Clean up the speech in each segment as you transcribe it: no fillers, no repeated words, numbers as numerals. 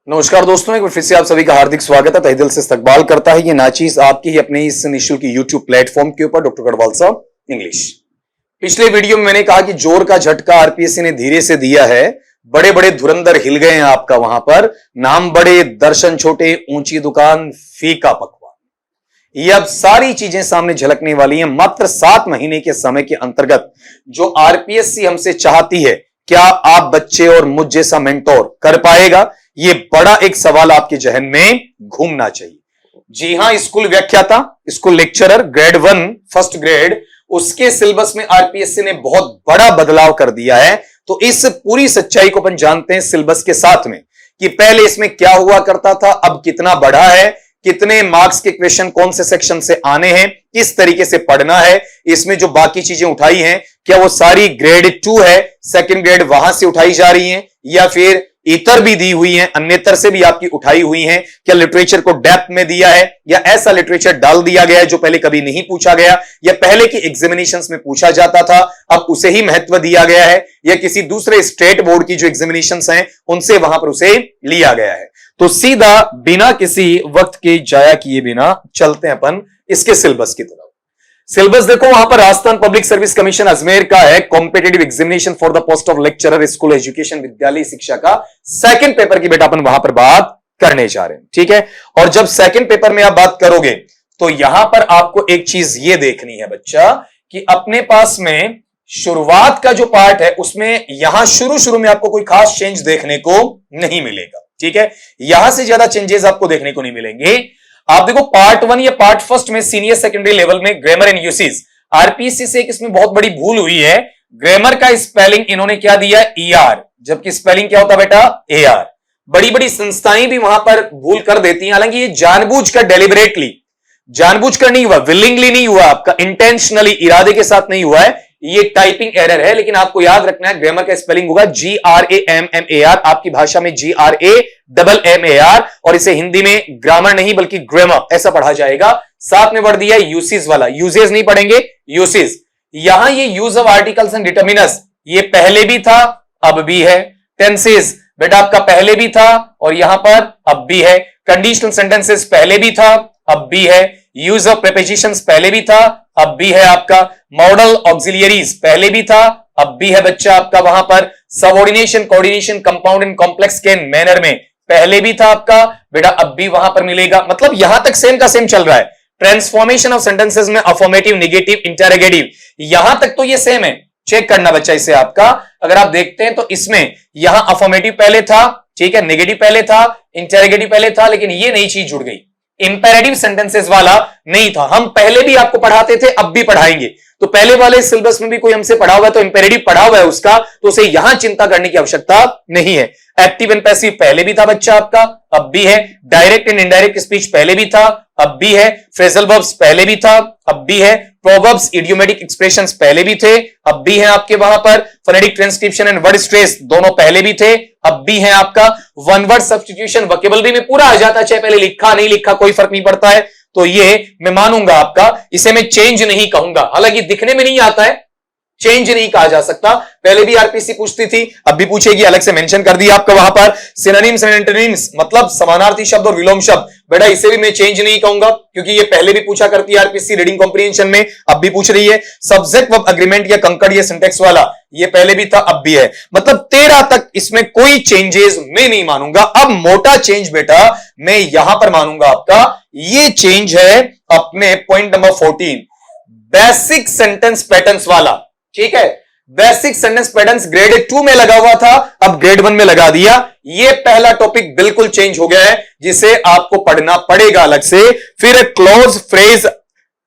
नमस्कार दोस्तों, एक बार फिर से आप सभी का हार्दिक स्वागत है। तहे दिल से इस्तकबाल करता है ये नाचीज आपकी ही अपने इस निःशुल्क यूट्यूब प्लेटफॉर्म के ऊपर डॉक्टर गढ़वाल साहब इंग्लिश। पिछले वीडियो में मैंने कहा कि जोर का झटका आरपीएससी ने धीरे से दिया है, बड़े बड़े धुरंधर हिल गए हैं आपका वहां पर, नाम बड़े दर्शन छोटे, ऊंची दुकान फीका पकवान। ये अब सारी चीजें सामने झलकने वाली हैं मात्र 7 महीने के समय के अंतर्गत। जो आरपीएससी हमसे चाहती है, क्या आप बच्चे और मुझ जैसा मेंटोर कर पाएगा? ये बड़ा एक सवाल आपके जहन में घूमना चाहिए। जी हां, स्कूल व्याख्याता, school lecturer grade 1 first grade, उसके सिलेबस में आरपीएससी ने बहुत बड़ा बदलाव कर दिया है। तो इस पूरी सच्चाई को अपन जानते हैं सिलेबस के साथ में कि पहले इसमें क्या हुआ करता था, अब कितना बढ़ा है, कितने मार्क्स के क्वेश्चन कौन से सेक्शन से आने हैं, किस तरीके से पढ़ना है, इसमें जो बाकी चीजें उठाई हैं क्या वो सारी ग्रेड 2 है, सेकंड ग्रेड वहां से उठाई जा रही हैं, या फिर इतर भी दी हुई हैं, अन्यतर से भी आपकी उठाई हुई हैं? क्या लिटरेचर को डेप्थ में दिया है, या ऐसा लिटरेचर डाल दिया गया है जो पहले कभी नहीं पूछा गया, या पहले की एग्जामिनेशंस में पूछा जाता था अब उसे ही महत्व दिया गया है, या किसी दूसरे स्टेट बोर्ड की जो एग्जामिनेशंस हैं उनसे वहां पर उसे लिया गया है? तो सीधा बिना किसी वक्त के जाया किए बिना चलते हैं अपन इसके सिलेबस की तरफ। सिलेबस देखो, वहां पर Rajasthan public service commission Ajmer का है, competitive examination for the post of lecturer school education, विद्यालय शिक्षा का सेकंड पेपर की बेटा अपन वहां पर बात करने जा रहे हैं, ठीक है। और जब सेकंड पेपर में आप बात करोगे तो यहां पर आपको एक चीज ये देखनी है बच्चा कि अपने पास में शुरुआत का जो पार्ट है उसमें यहां शुरू में आपको कोई खास चेंज देखने को नहीं मिलेगा, ठीक है। यहां से ज्यादा चेंजेस आपको देखने को नहीं मिलेंगे। आप देखो पार्ट 1 या पार्ट फर्स्ट में सीनियर सेकेंडरी लेवल में ग्रामर एंड यूसेज, आरपीएससी से एक इसमें बहुत बड़ी भूल हुई है। ग्रामर का स्पेलिंग इन्होंने क्या दिया, ईआर, जबकि स्पेलिंग क्या होता बेटा, एआर। बड़ी बड़ी संस्थाएं भी वहां पर भूल कर देती हैं, हालांकि ये जानबूझकर डेलिबरेटली, जानबूझकर नहीं हुआ, विलिंगली नहीं हुआ, आपका इंटेंशनली इरादे के साथ नहीं हुआ है, ये टाइपिंग एरर है। लेकिन आपको याद रखना है ग्रामर का स्पेलिंग होगा GRAMMAR, आपकी भाषा में GRAMMAR, और इसे हिंदी में ग्रामर नहीं बल्कि ग्रामर ऐसा पढ़ा जाएगा। साथ में बढ़ दिया यूसेज वाला, यूसेज नहीं पढ़ेंगे, यूसेज। यहां ये यूज ऑफ आर्टिकल्स एंड डिटर्मिनस, ये पहले भी था अब भी है। टेंसेस बेटा आपका पहले भी था और यहां पर अब भी है। कंडीशनल सेंटेंसेस पहले भी था अब भी है। यूज ऑफ प्रीपोजिशंस पहले भी था अब भी है आपका। मॉडल ऑक्सिलियरीज पहले भी था अब भी है बच्चा आपका वहां पर। Subordination, coordination, compound and complex के मैनर में पहले भी था आपका बेटा, अब भी वहां पर मिलेगा। मतलब यहां तक सेम का सेम चल रहा है। ट्रांसफॉर्मेशन ऑफ सेंटेंसेस में अफर्मेटिव, नेगेटिव, इंटरोगेटिव, यहां तक तो ये सेम है। चेक करना बच्चा इसे आपका, अगर आप देखते हैं तो इसमें यहां अफर्मेटिव पहले था, ठीक है, नेगेटिव पहले था, इंटरोगेटिव पहले था, लेकिन ये नई चीज जुड़ गई, इंपेरेटिव सेंटेंसेस वाला नहीं था। हम पहले भी आपको पढ़ाते थे, अब भी पढ़ाएंगे। तो पहले वाले सिलेबस में भी कोई हमसे पढ़ा हुआ है तो इंपेरेटिव पढ़ा हुआ है उसका, तो उसे यहां चिंता करने की आवश्यकता नहीं है। एक्टिव एंड पैसिव पहले भी था बच्चा आपका, अब भी है। डायरेक्ट एंड इनडायरेक्ट स्पीच पहले भी था, अब भी है। फ्रेजल वर्ब्स पहले भी था, अब भी है। प्रोवर्ब्स, इडियोमेटिक एक्सप्रेशंस पहले भी थे, अब भी है आपके वहां पर। Phonetic transcription and word stress दोनों पहले भी थे, अब भी है आपका। वन वर्ड सब्स्टिट्यूशन वोकैबुलरी में पूरा आ जाता, चाहे पहले लिखा नहीं लिखा कोई फर्क नहीं पड़ता है, तो ये मैं मानूंगा आपका, इसे मैं चेंज नहीं कहूंगा। हालांकि दिखने में नहीं आता है, चेंज नहीं कहा जा सकता। पहले भी आरपीसी पूछती थी, अब भी पूछेगी, अलग से मेंशन कर दिया आपका वहां पर। सिनोनिम्स एंड एंटोनिम्स मतलब समानार्थी शब्द और विलोम शब्द, बेटा इसे भी मैं चेंज नहीं कहूंगा क्योंकि ये पहले भी पूछा करती है आरपीसी रीडिंग कॉम्प्रिहेंशन में, अब भी पूछ रही है। सब्जेक्ट वर्ब एग्रीमेंट या कंकर्ड या सिंटेक्स वाला, ये पहले भी था अब भी है। मतलब 13 तक इसमें कोई चेंजेस मैं नहीं मानूंगा। अब मोटा चेंज बेटा मैं यहां पर मानूंगा आपका, ये चेंज है अपने point number 14, basic sentence patterns वाला, ठीक है। बेसिक सेंटेंस पैटर्न्स ग्रेड 2 में लगा हुआ था, अब ग्रेड 1 में लगा दिया। ये पहला टॉपिक बिल्कुल चेंज हो गया है जिसे आपको पढ़ना पड़ेगा अलग से। फिर clause phrase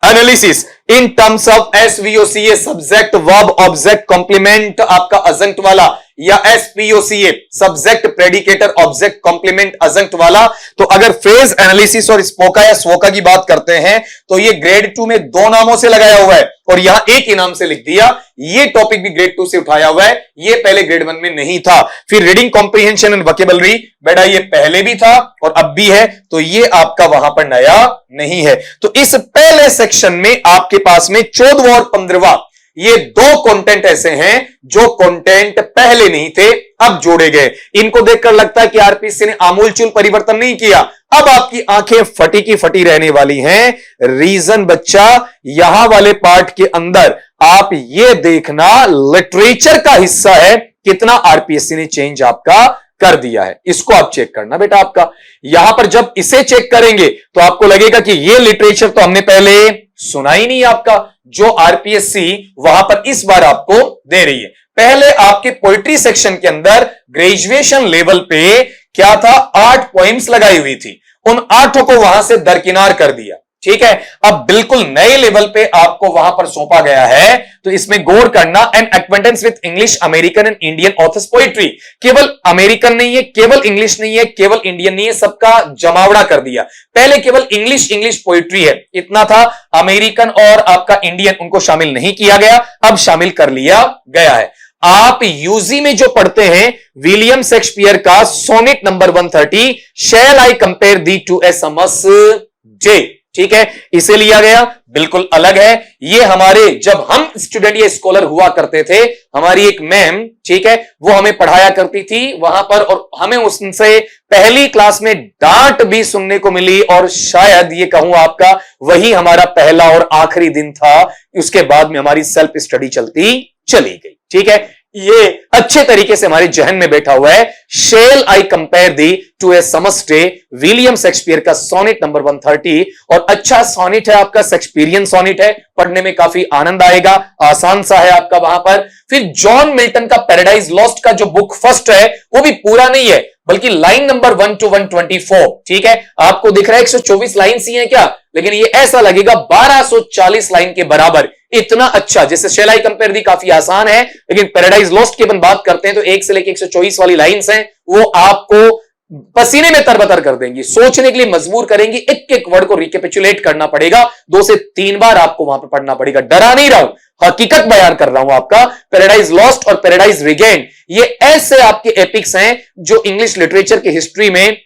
analysis in terms of SVOCA, subject verb object complement आपका अजंक्ट वाला, या SPOCA, subject predicator object complement adjunct वाला। तो अगर फ्रेज एनालिसिस और स्पोका या स्वोका की बात करते हैं तो ये ग्रेड 2 में 2 नामों से लगाया हुआ है और यहां एक ही नाम से लिख दिया। ये टॉपिक भी ग्रेड 2 से उठाया हुआ है, ये पहले ग्रेड 1 में नहीं था। फिर रीडिंग कॉम्प्रिहेंशन एंड वोकैबुलरी, बेटा ये पहले भी था और अब भी है, तो ये आपका वहां पर नया नहीं है। तो इस पहले सेक्शन में आपके पास में 14वां और 15वां ये दो कंटेंट ऐसे हैं जो कंटेंट पहले नहीं थे, अब जोड़े गए। इनको देखकर लगता है कि आरपीएससी ने आमूलचूल परिवर्तन नहीं किया। अब आपकी आंखें फटी की फटी रहने वाली हैं। रीजन बच्चा, यहां वाले पार्ट के अंदर आप ये देखना लिटरेचर का हिस्सा है, कितना आरपीएससी ने चेंज आपका कर दिया है, इसको आप चेक करना बेटा। आपका यहां पर जब इसे चेक करेंगे तो आपको लगेगा कि ये लिटरेचर तो हमने पहले सुना ही नहीं। आपका जो आरपीएससी वहां पर इस बार आपको दे रही है, पहले आपके पोइट्री सेक्शन के अंदर ग्रेजुएशन लेवल पे क्या था, 8 पोएम्स लगाई हुई थी, उन 8 को वहां से दरकिनार कर दिया। ठीक है, अब बिल्कुल नए लेवल पे आपको वहां पर सौंपा गया है, तो इसमें गौर करना। An acquaintance with English, American and Indian authors poetry. केवल अमेरिकन नहीं है, केवल इंग्लिश नहीं है, केवल इंडियन नहीं है, सबका जमावड़ा कर दिया। पहले केवल इंग्लिश पोइट्री है, इतना था। अमेरिकन और आपका इंडियन उनको शामिल नहीं किया गया, अब शामिल कर लिया गया है। आप यूजी में जो पढ़ते हैं विलियम शेक्सपियर का sonnet number 130, shall I compare thee to a summer's day, ठीक है, इसे लिया गया, बिल्कुल अलग है। ये हमारे जब हम स्टूडेंट या स्कॉलर हुआ करते थे, हमारी एक मैम, ठीक है, वो हमें पढ़ाया करती थी वहां पर, और हमें उससे पहली क्लास में डांट भी सुनने को मिली, और शायद ये कहूं आपका वही हमारा पहला और आखिरी दिन था। उसके बाद में हमारी सेल्फ स्टडी चलती चली गई। ठीक है, ये अच्छे तरीके से हमारे जहन में बैठा हुआ है। Shall I compare thee to a summer's day, William Shakespeare का सोनेट नंबर 130, और अच्छा सोनेट है आपका, शेक्सपियरियन सोनेट है, पढ़ने में काफी आनंद आएगा, आसान सा है आपका वहां पर। फिर जॉन मिल्टन का पैराडाइज लॉस्ट का जो बुक फर्स्ट है वो भी पूरा नहीं है, बल्कि लाइन नंबर 1 to 124, ठीक है, आपको दिख रहा है 124 लाइन ही है क्या, लेकिन ये ऐसा लगेगा 1240 लाइन के बराबर। इतना अच्छा, जैसे शेल आई कंपेयर दी काफी आसान है, लेकिन पैराडाइज लॉस्ट की अपन बात करते हैं तो 1 से लेकर 124 वाली लाइंस हैं, वो आपको पसीने में तरबतर कर देंगी, सोचने के लिए मजबूर करेंगी। एक एक वर्ड को रिकेपिचुलेट करना पड़ेगा, 2 से 3 बार आपको वहां पर पढ़ना पड़ेगा। डरा नहीं रहा हूं, हकीकत बयान कर रहा हूं आपका। पैराडाइज लॉस्ट और पैराडाइज रिगेन, ये ऐसे आपके एपिक्स हैं जो इंग्लिश लिटरेचर की हिस्ट्री में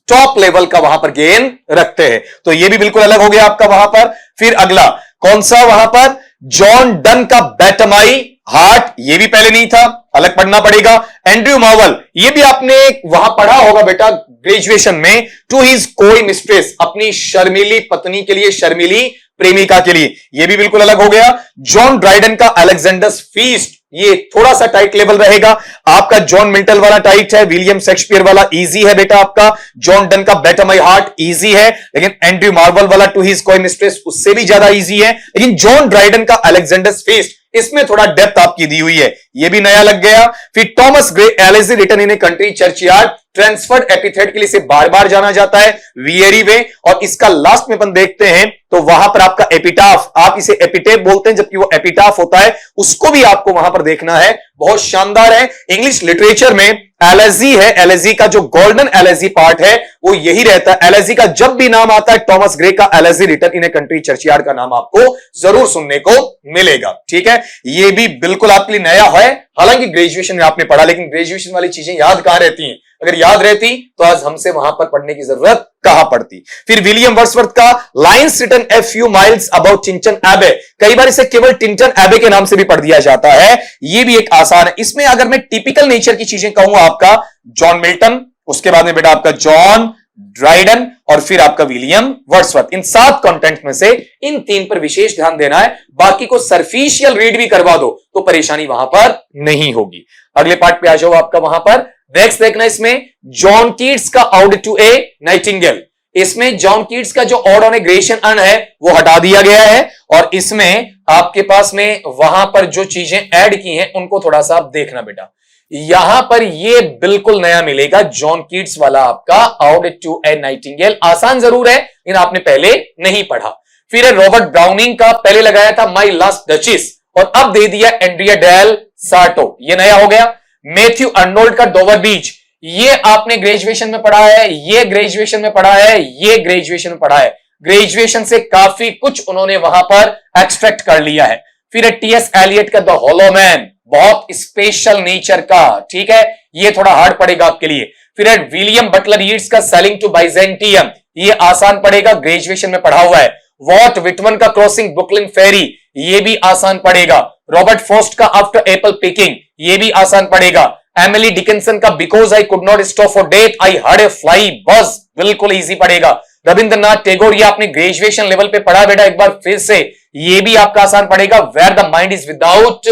टॉप लेवल का वहां पर गेन रखते हैं, तो ये भी बिल्कुल अलग हो गया आपका वहां पर। फिर अगला कौन सा, वहां पर जॉन डन का बैटमाई हार्ट, ये भी पहले नहीं था, अलग पढ़ना पड़ेगा। एंड्रयू मार्वल, ये भी आपने वहां पढ़ा होगा बेटा ग्रेजुएशन में, टू हिज कोई मिस्ट्रेस, अपनी शर्मीली पत्नी के लिए, शर्मीली प्रेमिका के लिए, ये भी बिल्कुल अलग हो गया। जॉन ड्राइडन का अलेक्जेंडर्स फीस्ट, ये थोड़ा सा टाइट लेवल रहेगा आपका। जॉन मिल्टन वाला टाइट है, विलियम शेक्सपियर वाला इजी है बेटा आपका। जॉन डन का बेटर माई हार्ट इजी है, लेकिन एंड्रयू मार्वल वाला टू हिज कोई मिस्ट्रेस उससे भी ज्यादा इजी है। लेकिन जॉन ड्राइडन का अलेक्जेंडर्स फीस्ट, इसमें थोड़ा डेप्थ आपकी दी हुई है, ये भी नया लग गया। फिर Thomas Gray elegy written in a country churchyard, transferred epithet के लिए इसे बार बार जाना जाता है, वियरी वे, और इसका लास्ट में अपन देखते हैं तो वहां पर आपका एपिटाफ, आप इसे एपिटेप बोलते हैं जबकि वो एपिटाफ होता है, उसको भी आपको वहां पर देखना है, बहुत शानदार है। इंग्लिश लिटरेचर में एलेजी है, एलेजी का जो गोल्डन एलेजी पार्ट है वो यही रहता है। एलेजी का जब भी नाम आता है, टॉमस ग्रे का elegy written in a country churchyard का नाम आपको जरूर सुनने को मिलेगा। ठीक है, ये भी बिल्कुल आपके लिए नया है, हालांकि ग्रेजुएशन में आपने पढ़ा, लेकिन ग्रेजुएशन वाली चीजें याद कहां रहती हैं, अगर याद रहती तो आज हमसे वहां पर पढ़ने की जरूरत कहां पड़ती। फिर विलियम वर्ड्सवर्थ का lines written a few miles about Tintern Abbey, कई बार इसे केवल टिंटन एबे के नाम से भी पढ़ दिया जाता है, ये भी एक आसान है। इसमें अगर मैं टिपिकल नेचर की चीजें कहूंगा, आपका जॉन मिल्टन, उसके बाद में बेटा आपका जॉन ड्राइडन, और फिर आपका विलियम वर्ड्सवर्थ, इन 7 कंटेंट में से इन 3 पर विशेष ध्यान देना है, बाकी को सरफिशियल रीड भी करवा दो तो परेशानी वहां पर नहीं होगी। अगले पार्ट पे आ जाओ आपका वहां पर, नेक्स्ट देखना इसमें जॉन कीट्स का ऑड टू ए नाइटिंगेल, इसमें जॉन कीट्स का जो ऑड ऑन ए ग्रेशन अन है वो हटा दिया गया है, और इसमें आपके पास में वहां पर जो चीजें ऐड की हैं उनको थोड़ा सा आप देखना बेटा। यहां पर ये बिल्कुल नया मिलेगा, जॉन कीट्स वाला आपका ऑड टू ए नाइटिंगेल, आसान जरूर है लेकिन आपने पहले नहीं पढ़ा। फिर रॉबर्ट ब्राउनिंग का पहले लगाया था माई लास्ट डचिस, और अब दे दिया एंड्रिया डेल सार्टो, ये नया हो गया। मैथ्यू अर्नोल्ड का डोवर बीच, ये आपने ग्रेजुएशन में पढ़ा है, ये ग्रेजुएशन में पढ़ा है, ये ग्रेजुएशन में पढ़ा है, ग्रेजुएशन से काफी कुछ उन्होंने वहां पर एक्सट्रैक्ट कर लिया है। फिर टीएस एलियट का द हॉलो मैन, बहुत स्पेशल नेचर का, ठीक है, ये थोड़ा हार्ड पड़ेगा आपके लिए। फिर विलियम बटलर यीट्स का सेलिंग टू बाइजेंटियम, ये आसान पड़ेगा, ग्रेजुएशन में पढ़ा हुआ है। वॉट विटमन का क्रॉसिंग ब्रुकलिन फेरी, ये भी आसान पड़ेगा। रॉबर्ट फॉस्ट का आफ्टर एप्पल पिकिंग, ये भी आसान पड़ेगा। एमिली डिकिंसन का because I could not stop for death I heard a fly बज, बिल्कुल इजी पड़ेगा। रविंद्रनाथ टैगोर, ये आपने ग्रेजुएशन लेवल पे पढ़ा बेटा एक बार फिर से, ये भी आपका आसान पड़ेगा। Where the mind is without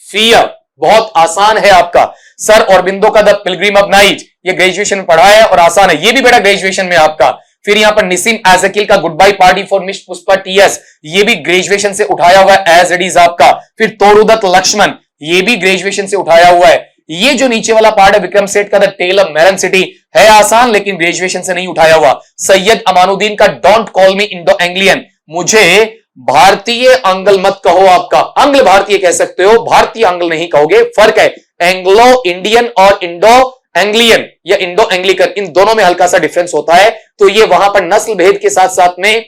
fear, बहुत आसान है आपका। सर औरबिंदो का द पिलग्रिम ऑफ नाइट, ये ग्रेजुएशन में पढ़ा है और आसान है, ये भी बेटा ग्रेजुएशन में आपका। फिर यहां पर निसिम एज़ेकिल का good bye party for Miss Pushpa TS, ये भी ग्रेजुएशन से उठाया हुआ है एज इट इज आपका। फिर तोड़ुदत्त लक्ष्मण, ये भी ग्रेजुएशन से उठाया हुआ है। ये जो नीचे वाला पार्ट है विक्रम सेठ का द टेल ऑफ मैरन सिटी, है आसान लेकिन ग्रेजुएशन से नहीं उठाया हुआ। सैयद अमानुद्दीन का don't call me Indo Anglian, मुझे भारतीय अंग्ल मत कहो, आपका अंग्ल भारतीय कह सकते हो, भारतीय अंग्ल नहीं कहोगे, फर्क है एंग्लो इंडियन और इंडो एंग्लियन या इंडो एंग्लिकन, इन दोनों में हल्का सा डिफरेंस होता है। तो ये वहां पर नस्ल भेद के साथ साथ में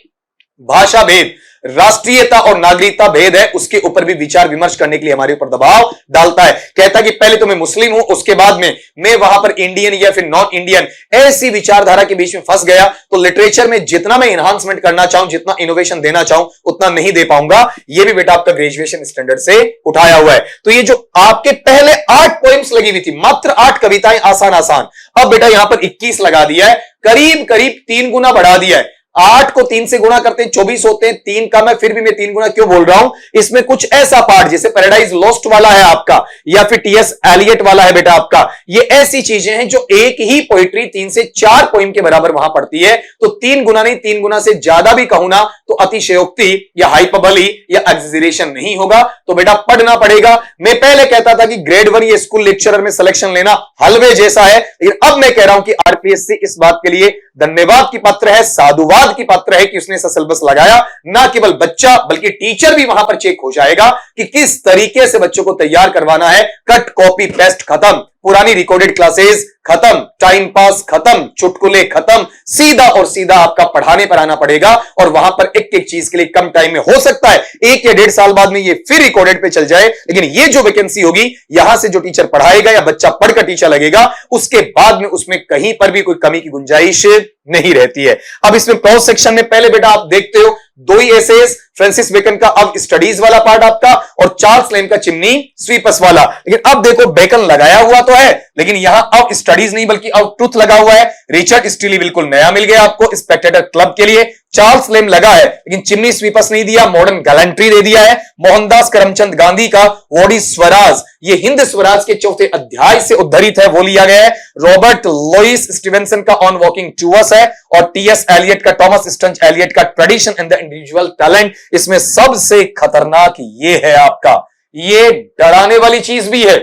भाषा भेद, राष्ट्रीयता और नागरिकता भेद है, उसके ऊपर भी विचार विमर्श करने के लिए हमारे ऊपर दबाव डालता है। कहता है कि पहले तो मैं मुस्लिम हूं, उसके बाद में मैं वहां पर इंडियन या फिर नॉन इंडियन, ऐसी विचारधारा के बीच में फंस गया तो लिटरेचर में जितना मैं एनहांसमेंट करना चाहूं, जितना इनोवेशन देना चाहूं, उतना नहीं दे पाऊंगा। यह भी बेटा आपका ग्रेजुएशन स्टैंडर्ड से उठाया हुआ है। तो ये जो आपके पहले 8 पोइम्स लगी हुई थी, मात्र 8 कविताएं आसान आसान, अब बेटा यहां पर 21 लगा दिया है, करीब करीब 3 गुना बढ़ा दिया है। 8 को 3 से गुणा करते हैं 24 होते हैं, 3 का मैं फिर भी मैं 3 गुना क्यों बोल रहा हूं, इसमें कुछ ऐसा पार्ट जैसे पैराडाइज लॉस्ट वाला है आपका या फिर टीएस एलियट वाला है बेटा आपका, ये ऐसी चीजें हैं जो एक ही पोइट्री 3 से 4 पोइम के बराबर वहां पड़ती है। तो 3 गुना नहीं, 3 गुना से ज्यादा भी कहूं ना तो अतिशयोक्ति या हाइपरबोली या एक्सैजरेशन नहीं होगा। तो बेटा पढ़ना पड़ेगा। मैं पहले कहता था कि ग्रेड 1 ये स्कूल लेक्चरर में सिलेक्शन लेना हलवे जैसा है, लेकिन अब मैं कह रहा हूं कि आरपीएससी इस बात के लिए धन्यवाद की पात्र है, साधुवाद की पात्र है कि उसने ऐसा सिलेबस लगाया। ना केवल बच्चा बल्कि टीचर भी वहां पर चेक हो जाएगा कि किस तरीके से बच्चों को तैयार करवाना है। कट कॉपी पेस्ट खत्म, पुरानी रिकॉर्डेड क्लासेस खत्म, टाइम पास खत्म, चुटकुले खत्म, सीधा और सीधा आपका पढ़ाने पर आना पड़ेगा। और वहां पर एक एक चीज के लिए कम टाइम में हो सकता है 1 या 1.5 साल बाद में ये फिर रिकॉर्डेड पे चल जाए, लेकिन ये जो वैकेंसी होगी यहां से जो टीचर पढ़ाएगा या बच्चा पढ़कर टीचर लगेगा, उसके बाद में उसमें कहीं पर भी कोई कमी की गुंजाइश नहीं रहती है। अब इसमें क्लॉज सेक्शन में पहले बेटा आप देखते हो 2 ही एसेस, फ्रांसिस बेकन का अब स्टडीज वाला पार्ट आपका और चार्ल्स लेम का चिमनी स्वीपर्स वाला। लेकिन अब देखो बेकन लगाया हुआ तो है, लेकिन यहां अब स्टडीज नहीं बल्कि अब ट्रुथ लगा हुआ है। रिचर्ड स्टीली बिल्कुल नया मिल गया आपको स्पेक्टेटर क्लब के लिए। चार्ल्स लेम लगा है लेकिन चिमनी स्वीपर्स नहीं दिया, मॉडर्न गैलेंट्री दे दिया है। मोहनदास करमचंद गांधी का व्हाट इज स्वराज, ये हिंद स्वराज के 4थे अध्याय से उद्धरित है, वो लिया गया है। रॉबर्ट लुइस स्टीवेंसन का ऑन वॉकिंग टूवर्स है और टीएस एलियट का, टॉमस स्टंज एलियट का tradition and the individual talent. इसमें सबसे खतरनाक ये है आपका, ये डराने वाली चीज भी है,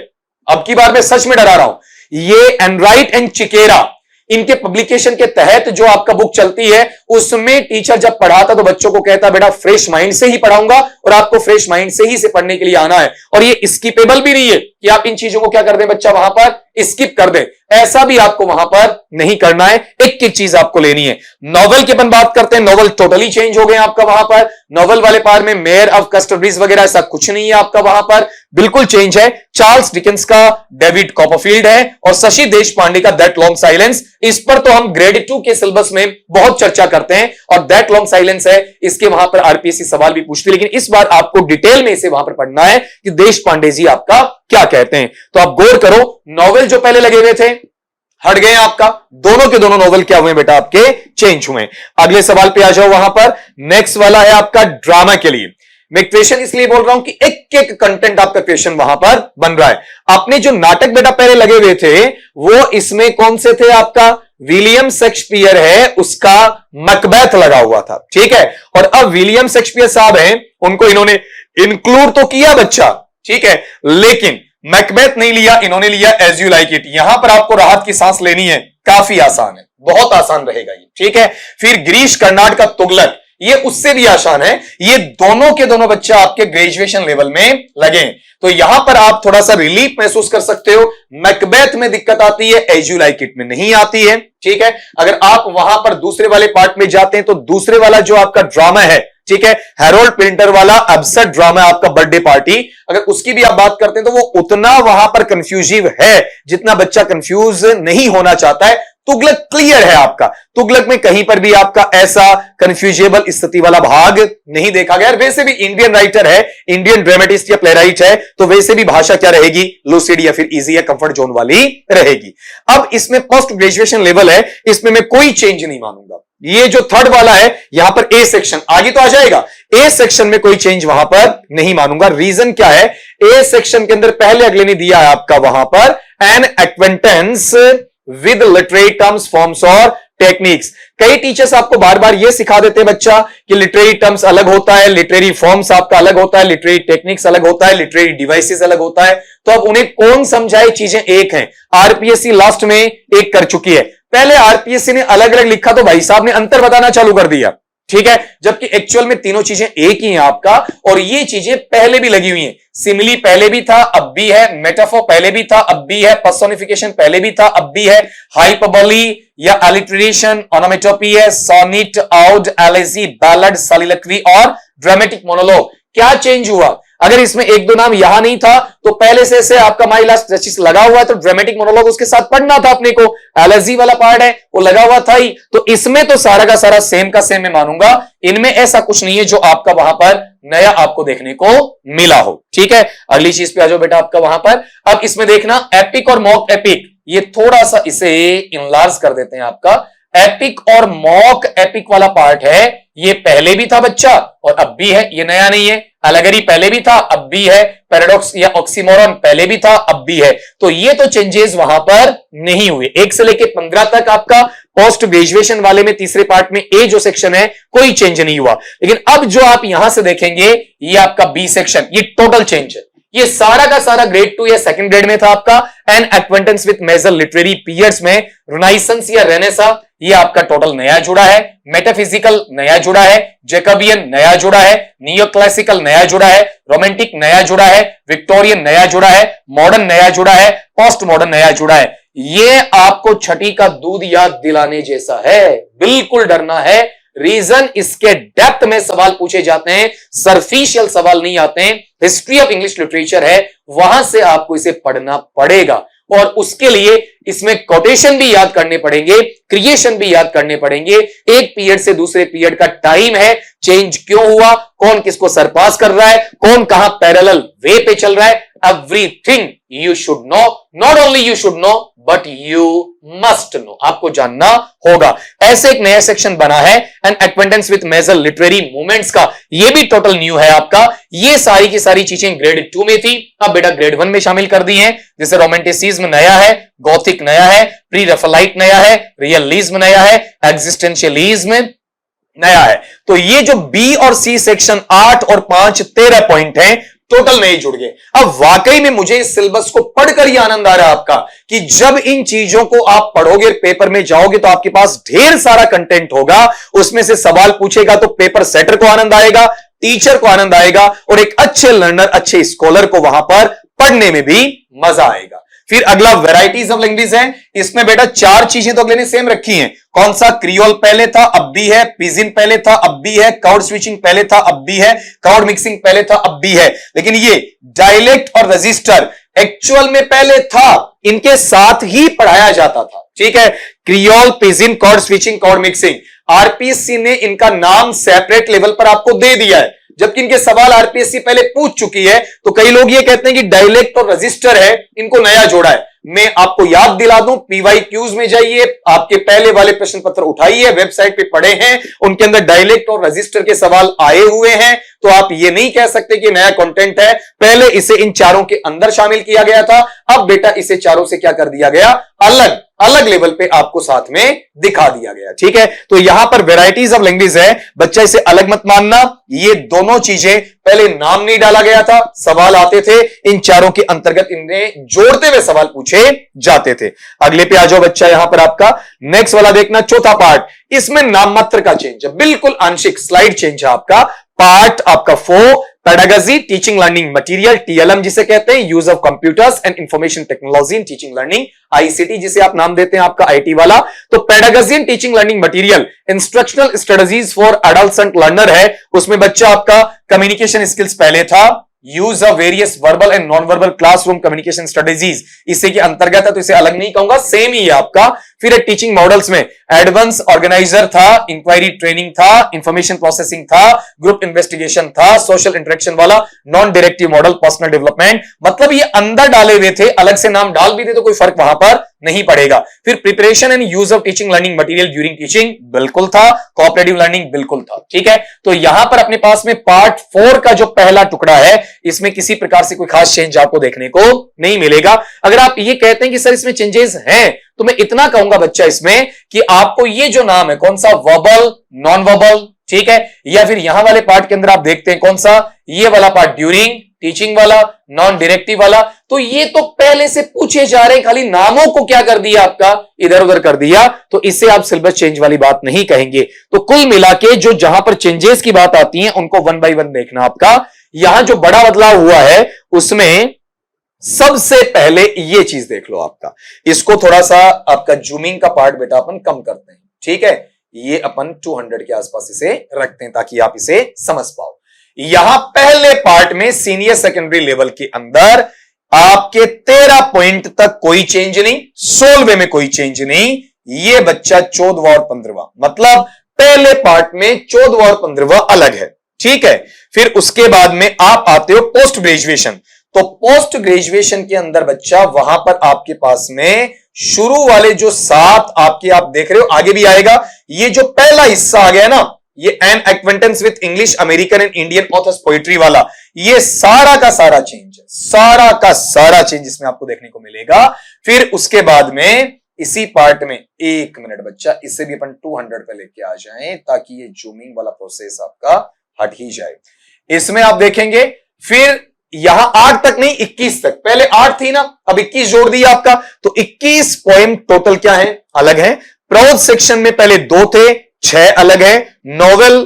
अब की बार मैं सच में डरा रहा हूं, ये एनराइट एंड चिकेरा इनके पब्लिकेशन के तहत जो आपका बुक चलती है, उसमें टीचर जब पढ़ाता तो बच्चों को कहता बेटा फ्रेश माइंड से ही पढ़ाऊंगा और आपको फ्रेश माइंड से ही से पढ़ने के लिए आना है। और ये स्किपेबल भी नहीं है कि आप इन चीजों को क्या कर दें, बच्चा वहां पर स्किप कर दे, ऐसा भी आपको वहां पर नहीं करना है। एक एक चीज आपको लेनी है। नॉवेल की अपन बात करते हैं, नॉवेल टोटली चेंज हो गए आपका वहां पर। नॉवेल वाले पार्ट में मेयर ऑफ कस्टरब्रीज वगैरह ऐसा कुछ नहीं है आपका वहां पर, बिल्कुल चेंज है। चार्ल्स डिकेंस का डेविड कॉपरफील्ड है और शशि देशपांडे का दैट लॉन्ग साइलेंस। इस पर तो हम ग्रेड 2 के सिलेबस में बहुत चर्चा करते हैं और दैट लॉन्ग साइलेंस है, इसके वहां पर आरपीएससी सवाल भी पूछती है, लेकिन इस बार आपको डिटेल में इसे वहां पर पढ़ना है कि देशपांडे जी आपका क्या कहते हैं। तो आप गौर करो, नॉवेल जो पहले लगे हुए थे हट गए आपका, दोनों के दोनों नॉवेल क्या हुए बेटा आपके, चेंज हुए। अगले सवाल पे आ जाओ वहां पर, नेक्स्ट वाला है आपका ड्रामा के लिए। मैं क्वेश्चन इसलिए बोल रहा हूं कि एक एक कंटेंट आपका क्वेश्चन वहां पर बन रहा है। आपने जो नाटक बेटा पहले लगे हुए थे वो इसमें कौन से थे आपका, विलियम शेक्सपियर है उसका मैकबेथ लगा हुआ था, ठीक है। और अब विलियम शेक्सपियर साहब हैं, उनको इन्होंने इंक्लूड तो किया बच्चा, ठीक है, लेकिन मैकबेथ नहीं लिया, इन्होंने लिया एज यू लाइक इट। यहां पर आपको राहत की सांस लेनी है, काफी आसान है, बहुत आसान रहेगा ये, ठीक है। फिर गिरीश कर्नाड का तुगलक, ये उससे भी आसान है। ये दोनों के दोनों बच्चे आपके ग्रेजुएशन लेवल में लगे, तो यहां पर आप थोड़ा सा रिलीफ महसूस कर सकते हो। मैकबेथ में दिक्कत आती है, एज यू लाइक इट में नहीं आती है, ठीक है। अगर आप वहां पर दूसरे वाले पार्ट में जाते हैं तो दूसरे वाला जो आपका ड्रामा है, ठीक है, हैरोल्ड पिंटर वाला एब्सर्ड ड्रामा आपका बर्थडे पार्टी, अगर उसकी भी आप बात करते हैं तो वो उतना वहां पर कंफ्यूजिव है जितना बच्चा कंफ्यूज नहीं होना चाहता है। तुगलक क्लियर है आपका, तुगलक में कहीं पर भी आपका ऐसा कंफ्यूजेबल स्थिति वाला भाग नहीं देखा गया। वैसे भी इंडियन राइटर है, इंडियन ड्रामेटिस्ट या प्लेराइट है, तो वैसे भी भाषा क्या रहेगी, लूसिड या फिर इजी या कंफर्ट जोन वाली रहेगी। अब इसमें पोस्ट ग्रेजुएशन लेवल है, इसमें मैं कोई चेंज नहीं मानूंगा। ये जो थर्ड वाला है यहां पर ए सेक्शन आगे तो आ जाएगा, ए सेक्शन में कोई चेंज वहां पर नहीं मानूंगा। रीजन क्या है, ए सेक्शन के अंदर पहले अगले ने दिया है आपका वहां पर an acquaintance with literary terms, forms और टेक्निक्स। कई टीचर्स आपको बार बार ये सिखा देते हैं बच्चा कि लिटरेरी टर्म्स अलग होता है, लिटरेरी फॉर्म्स आपका अलग होता है, लिटरेरी टेक्निक्स अलग होता है, लिटरेरी डिवाइसेस अलग होता है। तो अब उन्हें कौन समझाए, चीजें एक हैं। आरपीएससी लास्ट में एक कर चुकी है, पहले आरपीएससी ने अलग अलग लिखा तो भाई साहब ने अंतर बताना चालू कर दिया, ठीक है, जबकि एक्चुअल में तीनों चीजें एक ही हैं आपका, और ये चीजें पहले भी लगी हुई हैं। सिमिली पहले भी था, अब भी है। मेटाफोर पहले भी था, अब भी है। पर्सोनिफिकेशन पहले भी था, अब भी है। हाइपरबोली या alliteration, onomatopoeia, sonnet, ode, elegy, ballad, soliloquy और ड्रामेटिक मोनोलॉग। क्या चेंज हुआ? अगर इसमें एक दो नाम यहां नहीं था तो पहले से आपका माई लास्ट जस्टिस लगा हुआ है, तो ड्रामेटिक मोनोलॉग उसके साथ पढ़ना था अपने को। एलर्जी वाला पार्ट है वो लगा हुआ था ही, तो इसमें तो सारा का सारा सेम का सेम मैं मानूंगा। इनमें ऐसा कुछ नहीं है जो आपका वहां पर नया आपको देखने को मिला हो, ठीक है। अगली चीज पे आ जाओ बेटा आपका वहां पर। अब इसमें देखना एपिक और मॉक एपिक, ये थोड़ा सा इसे इनलार्ज कर देते हैं आपका। एपिक और मॉक एपिक वाला पार्ट है, ये पहले भी था बच्चा और अब भी है, ये नया नहीं है। अलगरी पहले भी था, अब भी है। पैराडॉक्स या ऑक्सीमोरन पहले भी था, अब भी है। तो ये तो चेंजेस वहां पर नहीं हुए। 1 से लेके 15 तक आपका पोस्ट ग्रेजुएशन वाले में तीसरे पार्ट में ए जो सेक्शन है कोई चेंज नहीं हुआ। लेकिन अब जो आप यहां से देखेंगे ये आपका बी सेक्शन, ये टोटल चेंज है। ये सारा का सारा ग्रेड 2 या सेकंड ग्रेड में था आपका। An acquaintance with major literary periods में रिनाइसेंस या रेनेसा, ये आपका टोटल नया जुड़ा है। मेटाफिजिकल नया जुड़ा है, जैकबियन नया जुड़ा है, नियो क्लासिकल नया जुड़ा है, रोमांटिक नया जुड़ा है, विक्टोरियन नया जुड़ा है, मॉडर्न नया जुड़ा है, पोस्ट मॉडर्न नया जुड़ा है। ये आपको छठी का दूध याद दिलाने जैसा है, बिल्कुल डरना है। रीजन इसके डेप्थ में सवाल पूछे जाते हैं, सरफिशियल सवाल नहीं आते हैं। हिस्ट्री ऑफ इंग्लिश लिटरेचर है, वहां से आपको इसे पढ़ना पड़ेगा और उसके लिए इसमें कोटेशन भी याद करने पड़ेंगे, क्रिएशन भी याद करने पड़ेंगे। एक पीरियड से दूसरे पीरियड का टाइम है, चेंज क्यों हुआ, कौन किसको सरपास कर रहा है, कौन कहां पैरेलल वे पे चल रहा है, everything you should know. Not only you should know but you must know, आपको जानना होगा। ऐसे एक नया सेक्शन बना है and acquaintance with major literary movements का, ये भी टोटल न्यू है आपका। ये सारी की सारी चीजें ग्रेड 2 में थी, अब बेटा ग्रेड 1 में शामिल कर दी हैं। जैसे रोमांटिसिज्म नया है, गॉथिक नया है, प्री रेफेलाइट नया है, रियलिज्म नया है, एग्जिस्टेंशियलिज्म नया है। तो ये जो बी और सी सेक्शन 8 और 5 13 पॉइंट हैं, टोटल नहीं जुड़ गए। अब वाकई में मुझे इस सिलेबस को पढ़कर ही आनंद आ रहा है आपका कि जब इन चीजों को आप पढ़ोगे, पेपर में जाओगे तो आपके पास ढेर सारा कंटेंट होगा, उसमें से सवाल पूछेगा तो पेपर सेटर को आनंद आएगा, टीचर को आनंद आएगा और एक अच्छे लर्नर, अच्छे स्कॉलर को वहां पर पढ़ने में भी मजा आएगा। फिर अगला वैरायटीज ऑफ लैंग्वेज है, इसमें बेटा 4 चीजें तो अगले ने सेम रखी हैं। कौन सा? क्रियोल पहले था, अब भी है। पिजिन पहले था, अब भी है। क्राउड स्विचिंग पहले था, अब भी है। क्राउड मिक्सिंग पहले था, अब भी है। लेकिन ये डायलेक्ट और रजिस्टर एक्चुअल में पहले था, इनके साथ ही पढ़ाया जाता था, ठीक है। Creole, pidgin, crowd switching, crowd mixing, RPSC ने इनका नाम सेपरेट लेवल पर आपको दे दिया है, जबकि इनके सवाल आरपीएससी पहले पूछ चुकी है। तो कई लोग ये कहते हैं कि डायलेक्ट और रजिस्टर है, इनको नया जोड़ा है। मैं आपको याद दिला दूं, पीवाईक्यूज में जाइए, आपके पहले वाले प्रश्न पत्र उठाइए, वेबसाइट पे पढ़े हैं, उनके अंदर डायलेक्ट और रजिस्टर के सवाल आए हुए हैं। तो आप ये नहीं कह सकते कि नया कंटेंट है, पहले इसे इन चारों के अंदर शामिल किया गया था, अब बेटा इसे चारों से क्या कर दिया गया, अलग अलग लेवल पे आपको साथ में दिखा दिया गया, ठीक है। तो यहां पर वैरायटीज ऑफ लैंग्वेज है, बच्चा इसे अलग मत मानना। ये दोनों चीजें पहले नाम नहीं डाला गया था, सवाल आते थे, इन चारों के अंतर्गत इन्हें जोड़ते हुए सवाल पूछे जाते थे। अगले पे आ जाओ बच्चा, यहां पर आपका नेक्स्ट वाला देखना, चौथा पार्ट, इसमें नाम मात्र का चेंज है, बिल्कुल आंशिक स्लाइड चेंज है आपका। पार्ट आपका 4 pedagogy, teaching learning material, TLM जिसे कहते हैं, use of computers and information technology in teaching learning, ICT जिसे आप नाम देते हैं आपका आईटी वाला। तो pedagogy and teaching learning material, instructional strategies for adult learner है, उसमें बच्चा आपका कम्युनिकेशन स्किल्स पहले था, use of various verbal and non verbal classroom communication strategies इसी के अंतर्गत है, तो इसे अलग नहीं कहूंगा, सेम ही है आपका। फिर टीचिंग मॉडल्स में एडवांस ऑर्गेनाइजर था, इंक्वायरी ट्रेनिंग था, इंफॉर्मेशन प्रोसेसिंग था, ग्रुप इन्वेस्टिगेशन था, सोशल इंटरेक्शन वाला, non directive model, personal development. मतलब ये अंदर डाले हुए थे, अलग से नाम डाल भी दे तो कोई फर्क वहां पर नहीं पड़ेगा। फिर preparation and use of teaching learning material during teaching बिल्कुल था, कोऑपरेटिव लर्निंग बिल्कुल था। ठीक है, तो यहां पर अपने पास में पार्ट 4 का जो पहला टुकड़ा है, इसमें किसी प्रकार से कोई खास चेंज आपको देखने को नहीं मिलेगा। अगर आप ये कहते हैं कि सर इसमें चेंजेस हैं, तो मैं इतना कहूंगा बच्चा इसमें कि आपको ये जो नाम है कौन सा, वर्बल, नॉन वर्बल, ठीक है, या फिर यहां वाले पार्ट के अंदर आप देखते हैं कौन सा, ये वाला पार्ट ड्यूरिंग टीचिंग वाला, नॉन डायरेक्टिव वाला, तो ये तो पहले से पूछे जा रहे हैं, खाली नामों को क्या कर दिया आपका, इधर उधर कर दिया, तो इससे आप सिलेबस चेंज वाली बात नहीं कहेंगे। तो कुल मिला के जो जहां पर चेंजेस की बात आती है उनको 1 बाय 1 देखना आपका। यहां जो बड़ा बदलाव हुआ है उसमें सबसे पहले ये चीज देख लो आपका, इसको थोड़ा सा आपका जूमिंग का पार्ट बेटा अपन कम करते हैं, ठीक है, ये अपन 200 के आसपास इसे रखते हैं ताकि आप इसे समझ पाओ। यहां पहले पार्ट में सीनियर सेकेंडरी लेवल के अंदर आपके 13 पॉइंट तक कोई चेंज नहीं, 16वें में कोई चेंज नहीं, ये बच्चा 14वां और 15वां, मतलब पहले पार्ट में 14वां और 15वां अलग है, ठीक है। फिर उसके बाद में आप आते हो पोस्ट ग्रेजुएशन, तो पोस्ट ग्रेजुएशन के अंदर बच्चा वहां पर आपके पास में शुरू वाले जो 7 आपके आप देख रहे हो, आगे भी आएगा, ये जो पहला हिस्सा आ गया ना, ये an acquaintance with English, American and Indian authors poetry वाला, ये सारा का सारा चेंज है, सारा का सारा चेंज इसमें आपको देखने को मिलेगा। फिर उसके बाद में इसी पार्ट में, एक मिनट बच्चा, इससे भी अपन 200 पे लेके आ जाएं ताकि ये जूमिंग वाला प्रोसेस आपका हट ही जाए। इसमें आप देखेंगे फिर यहां 8 तक नहीं 21 तक, पहले 8 थी ना, अब 21 जोड़ दिया आपका, तो 21 पोएम टोटल क्या है, अलग है। प्रोज सेक्शन में पहले 2 थे, 6 अलग है। नॉवेल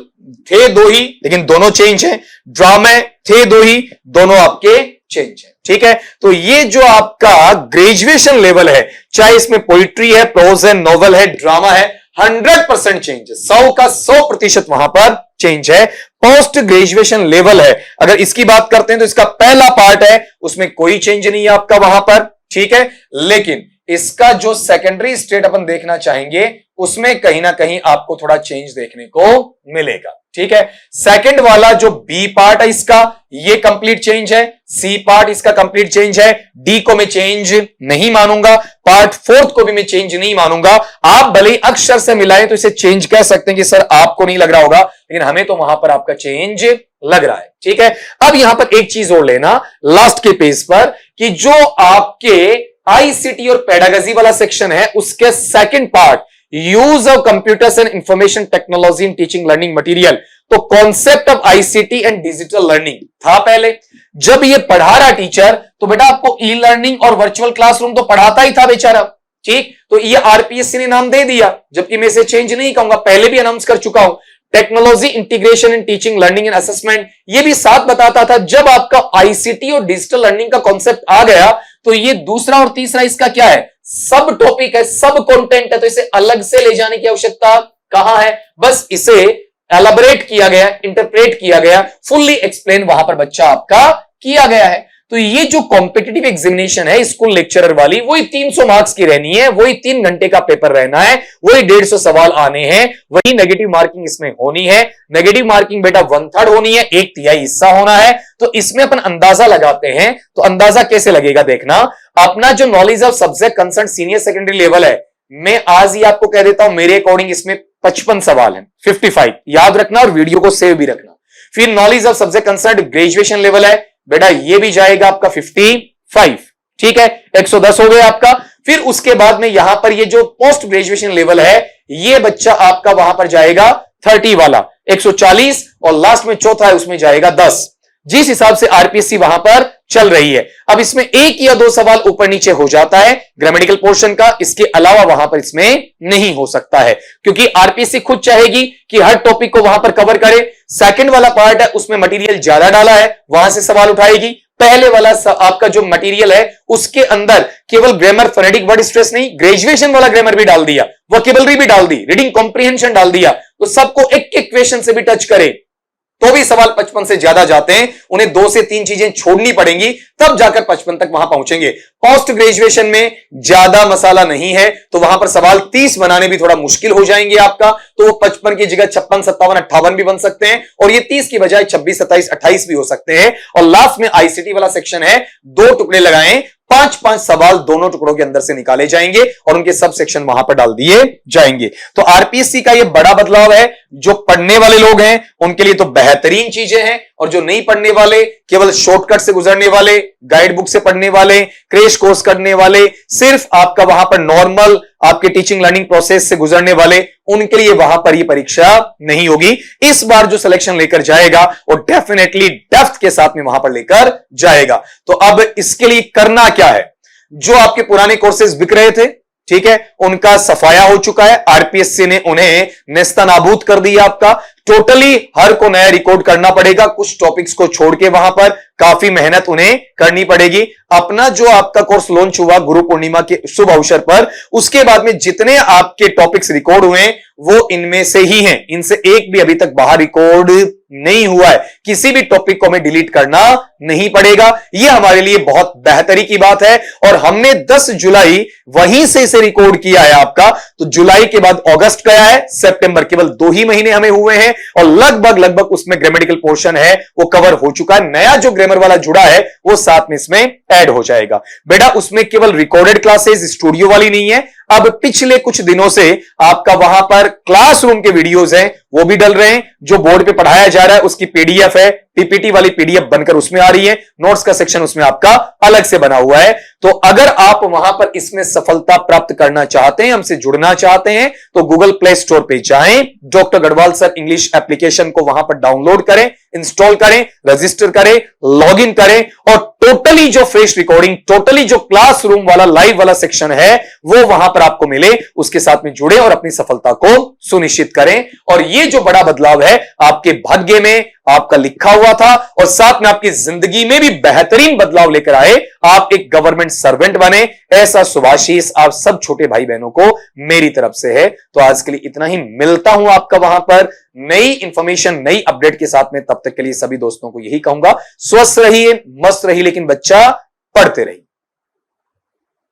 थे 2 ही, लेकिन दोनों चेंज है। ड्रामे थे 2 ही, दोनों आपके चेंज है, ठीक है। तो ये जो आपका ग्रेजुएशन लेवल है, चाहे इसमें पोइट्री है, प्रोज है, नॉवेल है, ड्रामा है, 100% चेंज है, 100 का 100% वहां पर चेंज है। पोस्ट ग्रेजुएशन लेवल है, अगर इसकी बात करते हैं तो इसका पहला पार्ट है, उसमें कोई चेंज नहीं है आपका वहां पर, ठीक है। लेकिन इसका जो सेकेंडरी स्टेट अपन देखना चाहेंगे, उसमें कहीं ना कहीं आपको थोड़ा चेंज देखने को मिलेगा, ठीक है। सेकंड वाला जो बी पार्ट है इसका, ये कंप्लीट चेंज है। सी पार्ट इसका कंप्लीट चेंज है। डी को मैं चेंज नहीं मानूंगा, पार्ट 4 को भी मैं चेंज नहीं मानूंगा। आप भले ही अक्षर से मिलाएं तो इसे चेंज कह सकते हैं कि सर आपको नहीं लग रहा होगा, लेकिन हमें तो वहां पर आपका चेंज लग रहा है, ठीक है। अब यहां पर एक चीज और लेना लास्ट के पेज पर, कि जो आपके आईसीटी और पेडागॉजी वाला सेक्शन है, उसके second part use of computers and information technology in teaching learning material, तो concept of ICT and digital learning था पहले। जब ये पढ़ा रहा टीचर, तो बेटा आपको ई लर्निंग और वर्चुअल क्लासरूम तो पढ़ाता ही था बेचारा, ठीक। तो ये आरपीएससी ने नाम दे दिया, जबकि मैं इसे चेंज नहीं कहूंगा, पहले भी अनाउंस कर चुका हूं। Technology integration in teaching learning and assessment, ये भी साथ बताता था। जब आपका आईसीटी और डिजिटल लर्निंग का कॉन्सेप्ट आ गया, तो ये दूसरा और तीसरा इसका क्या है, सब टॉपिक है, सब कंटेंट है, तो इसे अलग से ले जाने की आवश्यकता कहां है। बस इसे एलाबोरेट किया गया, इंटरप्रेट किया गया, फुल्ली एक्सप्लेन वहां पर बच्चा आपका किया गया है। तो ये जो कॉम्पिटिटिव एग्जामिनेशन है स्कूल लेक्चरर वाली, वही 300 मार्क्स की रहनी है, वही 3 घंटे का पेपर रहना है, वही 150 सवाल आने हैं, वही नेगेटिव मार्किंग इसमें होनी है। नेगेटिव मार्किंग बेटा 1/3 होनी है, 1/3 हिस्सा होना है। तो इसमें अपन अंदाजा लगाते हैं, तो अंदाजा कैसे लगेगा देखना। अपना जो knowledge of subject concern senior secondary level है, मैं आज ही आपको कह देता हूं, मेरे अकॉर्डिंग इसमें 55 सवाल है, 55 याद रखना और वीडियो को सेव भी रखना। फिर knowledge of subject concern graduation level है बेटा, ये भी जाएगा आपका 55, ठीक है, 110 हो गया आपका। फिर उसके बाद में यहां पर ये जो पोस्ट ग्रेजुएशन लेवल है, ये बच्चा आपका वहां पर जाएगा 30 वाला 140, और लास्ट में चौथा है उसमें जाएगा 10, जिस हिसाब से आरपीएससी वहां पर चल रही है। अब इसमें 1 या 2 सवाल ऊपर नीचे हो जाता है ग्रामेटिकल पोर्शन का, इसके अलावा वहां पर इसमें नहीं हो सकता है, क्योंकि आरपीएससी खुद चाहेगी कि हर टॉपिक को वहां पर कवर करे। सेकंड वाला पार्ट है, उसमें मटेरियल ज्यादा डाला है, वहां से सवाल उठाएगी। पहले वाला आपका जो मटेरियल है, उसके अंदर केवल ग्रामर, फोनेटिक, वर्ड स्ट्रेस नहीं, ग्रेजुएशन वाला ग्रामर भी डाल दिया, वोकेबलरी भी डाल दी, रीडिंग कॉम्प्रिहेंशन डाल दिया, तो सबको एक एक क्वेश्चन से भी टच करे। तो भी सवाल 55 से ज्यादा जाते हैं, उन्हें 2 से 3 चीजें छोड़नी पड़ेंगी, तब जाकर 55 तक वहां पहुंचेंगे। पोस्ट ग्रेजुएशन में ज्यादा मसाला नहीं है, तो वहां पर सवाल 30 बनाने भी थोड़ा मुश्किल हो जाएंगे आपका, तो वो 55 की जगह 56, 57, 58 भी बन सकते हैं, और ये 30 की बजाय 26, 27, 28 भी हो सकते हैं। और लास्ट में आईसीटी वाला सेक्शन है, 2 टुकड़े लगाएं, 5-5 सवाल दोनों टुकड़ों के अंदर से निकाले जाएंगे और उनके सब सेक्शन वहां पर डाल दिए जाएंगे। तो आरपीएससी का यह बड़ा बदलाव है। जो पढ़ने वाले लोग हैं उनके लिए तो बेहतरीन चीजें हैं, और जो नहीं पढ़ने वाले, केवल शॉर्टकट से गुजरने वाले, गाइड बुक से पढ़ने वाले, क्रैश कोर्स करने वाले, सिर्फ आपका वहां पर नॉर्मल आपके टीचिंग लर्निंग प्रोसेस से गुजरने वाले, उनके लिए वहां पर यह परीक्षा नहीं होगी। इस बार जो सिलेक्शन लेकर जाएगा वो डेफिनेटली डेप्थ के साथ में वहां पर लेकर जाएगा। तो अब इसके लिए करना क्या है? जो आपके पुराने कोर्सेज बिक रहे थे, ठीक है, उनका सफाया हो चुका है। आरपीएससी ने उन्हें नेस्तनाबूद कर दिया आपका। टोटली हर को नया रिकॉर्ड करना पड़ेगा, कुछ टॉपिक्स को छोड़ के वहां पर काफी मेहनत उन्हें करनी पड़ेगी। अपना जो आपका कोर्स लॉन्च हुआ गुरु पूर्णिमा के शुभ अवसर पर, उसके बाद में जितने आपके टॉपिक्स रिकॉर्ड हुए वो इनमें से ही हैं, इनसे एक भी अभी तक बाहर रिकॉर्ड नहीं हुआ है। किसी भी टॉपिक को हमें डिलीट करना नहीं पड़ेगा। यह हमारे लिए बहुत बेहतरी की बात है, और हमने 10 जुलाई वहीं से इसे रिकॉर्ड किया है आपका। तो जुलाई के बाद अगस्त गया है, सितंबर, केवल 2 ही महीने हमें हुए हैं, और लगभग उसमें ग्रामेटिकल पोर्शन है वो कवर हो चुका है। नया जो ग्रामर वाला जुड़ा है वो साथ में इसमें ऐड हो जाएगा। बेटा उसमें केवल रिकॉर्डेड क्लासेस, स्टूडियो वाली नहीं है। अब पिछले कुछ दिनों से आपका वहां पर क्लासरूम के वीडियोस हैं वो भी डल रहे हैं। जो बोर्ड पे पढ़ाया जा रहा है उसकी पीडीएफ है, पीपीटी वाली पीडीएफ बनकर उसमें आ रही है। नोट्स का सेक्शन उसमें आपका अलग से बना हुआ है। तो अगर आप वहां पर इसमें सफलता प्राप्त करना चाहते हैं, हमसे जुड़ना चाहते हैं, तो गूगल प्ले स्टोर पे जाएं, doctor Garhwal sir English application को वहां पर डाउनलोड करें, इंस्टॉल करें, रजिस्टर करें, लॉगिन करें, और टोटली जो फ्रेश रिकॉर्डिंग, टोटली जो क्लासरूम वाला लाइव वाला सेक्शन है वो वहां पर आपको मिले, उसके साथ में जुड़े और अपनी सफलता को सुनिश्चित करें। और ये जो बड़ा बदलाव है आपके भाग्य में आपका लिखा हुआ था, और साथ में आपकी जिंदगी में भी बेहतरीन बदलाव लेकर आए। आप एक गवर्नमेंट सर्वेंट बने, ऐसा शुभाशीष आप सब छोटे भाई बहनों को मेरी तरफ से है। तो आज के लिए इतना ही, मिलता हूं आपका वहां पर नई इंफॉर्मेशन, नई अपडेट के साथ में। तब तक के लिए सभी दोस्तों को यही कहूंगा, स्वस्थ रहिए, मस्त रहिए, लेकिन बच्चा पढ़ते रहिए।